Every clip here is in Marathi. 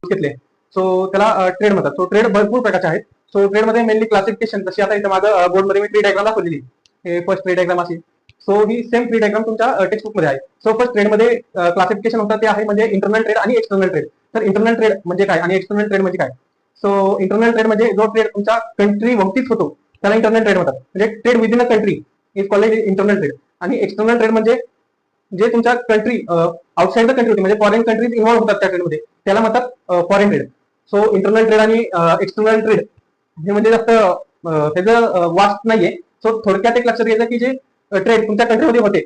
घेतले सो त्याला ट्रेड म्हणतात. सो ट्रेड भरपूर प्रकारचे आहेत. सो ट्रेड मध्ये मेनली क्लासिफिकेशन, जशी आता इथं माझं बोर्डमध्ये मी ट्री डायग्राम दाखवलेली, हे फर्स्ट ट्री डायग्राम अशी. सो ही सेम ट्री डायग्राम तुमच्या टेक्स्टबुक मध्ये आहे. सो फर्स्ट ट्रेड मध्ये क्लासिफिकेशन होतं ते आहे म्हणजे इंटरनल ट्रेड आणि एक्सटर्नल ट्रेड. तर इंटरनल ट्रेड म्हणजे काय आणि एक्सटर्नल ट्रेड म्हणजे काय? सो इंटरनल ट्रेड म्हणजे जो ट्रेड तुमच्या कंट्री भोवतीच होतो त्याला इंटरनल ट्रेड म्हणतात. म्हणजे trade within a country is called internal trade. आणि एक्सटर्नल ट्रेड म्हणजे जे तुमच्या कंट्री आउटसाइड द कंट्री होती, म्हणजे फॉरेन कंट्रीज इन्व्हॉल्व होतात त्या ट्रेडमध्ये, त्याला म्हणतात foreign trade. So internal trade आणि एक्सटर्नल ट्रेड हे म्हणजे जास्त त्याचं वास्ट नाहीये. सो थोडक्यात एक लक्षात घ्यायचं की जे ट्रेड तुमच्या कंट्रीमध्ये होते,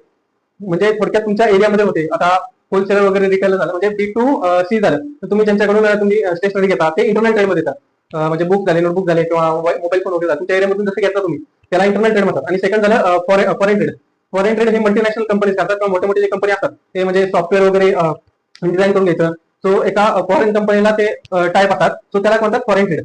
म्हणजे थोडक्यात तुमच्या एरियामध्ये होते, आता होलसेलर वगैरे रिटेलर झालं म्हणजे B2C झालं, तर तुम्ही ज्यांच्याकडून तुम्ही स्टेशनरी घेता ते इंटरनल ट्रेड मध्ये येतात. म्हणजे बुक झाले, नोटबुक झाले किंवा मोबाईल फोन वगैरे तुमच्या एरियामधून जसं घेता तुम्ही, त्याला इंटरनल ट्रेड म्हणतात. आणि सेकंड झालं फॉरेन ट्रेड. फॉरेन ट्रेड हे मल्टीनॅशनल कंपनीज करतात किंवा मोठे मोठे जे कंपनी असतात ते म्हणजे सॉफ्टवेअर वगैरे डिझाईन करून घ्यायचं. सो एका फॉरेन कंपनीला ते टाईप असतात, सो त्याला म्हणतात फॉरेन ट्रेड.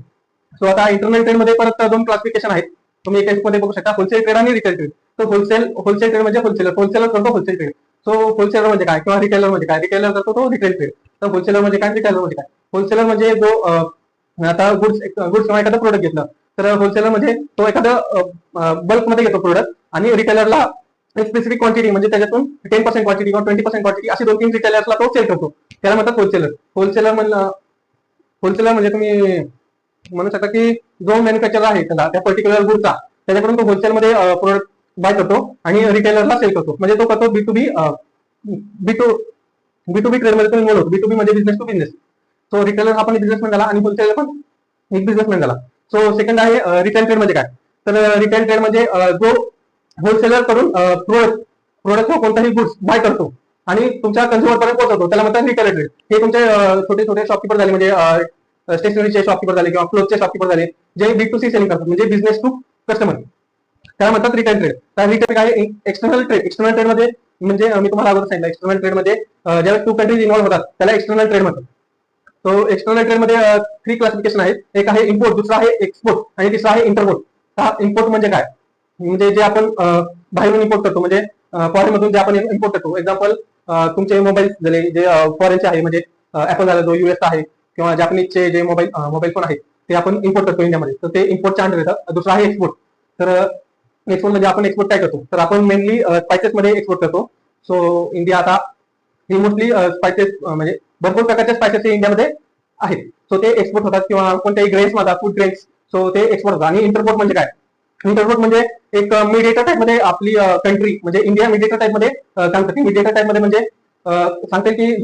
सो आता इंटरनल ट्रेड मध्ये परत दोन क्लासिफिकेशन आहेत, तुम्ही एका मध्ये बघू शकता, होलसेल ट्रेड आणि रिटेल ट्रेड. तर होलसेल ट्रेड म्हणजे होलसेलर करतो होलसेल ट्रेड. सो होलसेलर म्हणजे काय किंवा रिटेलर म्हणजे काय? रिटेलर करतो तो रिटेल ट्रेड. तर होलसेलर म्हणजे काय, रिटेलर म्हणजे काय? होलसेलर म्हणजे जो आता गुड्स किंवा एखादं प्रोडक्ट घेतलं, तर होलसेलर म्हणजे तो एखादं बल्कमध्ये घेतो प्रोडक्ट, आणि रिटेलरला एक स्पेसिफिक क्वांटिटी म्हणजे त्याच्यातून 10% क्वांटिटी किंवा 20% क्वांटिटी अशी 2-3 रिटेलर्सला तो सेल करतो, त्याला म्हणतात होलसेलर. होलसेलर म्हणजे तुम्ही म्हणू शकता की जो मॅन्युफॅक्चर आहे त्याला त्या पर्टिक्युलर गुडचा, त्याच्याकडून तो होलसेलमध्ये प्रोडक्ट बाय करतो आणि रिटेलरला सेल करतो. म्हणजे तो करतो बी टू बी ट्रेड मध्ये तो इन्व्हॉल्व होतो. B2B म्हणजे business to business. So retailer हा पण बिझनेसमॅन झाला आणि होलसेलर पण एक बिझनेसमॅन झाला. सो सेकंड आहे रिटेल ट्रेड म्हणजे काय? तर रिटेल ट्रेड म्हणजे जो होलसेलर कडून प्रोडक्ट कोणताही गुड्स बाय करतो आणि तुमच्या कन्झ्युमर पर्यंत पोहोचवतो, त्याला म्हणतात रिटेल ट्रेड. हे तुमचे छोटे छोटे शॉपकीपर झाले, म्हणजे स्टेशनरीचे शॉपकीपर झाले किंवा क्लोथचे शॉपकीपर झाले, जे B2C सेलिंग करतात म्हणजे बिझनेस टू कस्टमर, त्याला म्हणतात रिटेल ट्रेड. तर रिटेल काय? External trade. एक्सटर्नल ट्रेड मध्ये म्हणजे मी तुम्हाला अगोदर सांगितलं, एक्सटर्नल ट्रेड मध्ये ज्यावेळेस टू कंट्रीज इन्व्हॉल्व होतात त्याला एक्सटर्नल ट्रेड म्हणतात. तो एक्सटर्नल ट्रेड मध्ये 3 क्लासिफिकेशन आहेत. एक आहे इम्पोर्ट, दुसरा आहे एक्सपोर्ट आणि तिसरा आहे इंटरपोर्ट. हा इम्पोर्ट म्हणजे काय? म्हणजे जे आपण बाहेरून इम्पोर्ट करतो, म्हणजे फॉरेन मधून जे आपण इम्पोर्ट करतो. एक्झाम्पल तुमचे मोबाईल झाले जे फॉरेनचे आहे, म्हणजे ऍपल झाला जो US आहे, किंवा जॅपनीजचे जे मोबाईल फोन आहेत ते आपण इम्पोर्ट करतो इंडियामध्ये, तर ते इम्पोर्टच्या अंडर येतात. दुसरा आहे एक्सपोर्ट. तर एक्सपोर्ट म्हणजे आपण एक्सपोर्ट काय करतो, तर आपण मेनली स्पायसेस मध्ये एक्सपोर्ट करतो. सो इंडिया आता ही मोस्टली स्पायसेस म्हणजे भरपूर प्रकारच्या स्पायसेस इंडियामध्ये आहेत. सो ते एक्सपोर्ट होतात, किंवा कोणत्याही ग्रेन्स मध्ये फूड ग्रेन्स, सो ते एक्सपोर्ट होतात. आणि इंटरपोर्ट म्हणजे काय? इंटरपोर्ट म्हणजे एक मीडिएटर टाइप मध्ये आपली कंट्री म्हणजे इंडिया मीडिएटर टाइप मध्ये काम करते. मीडिएटर टाइप मध्ये म्हणजे सांगते की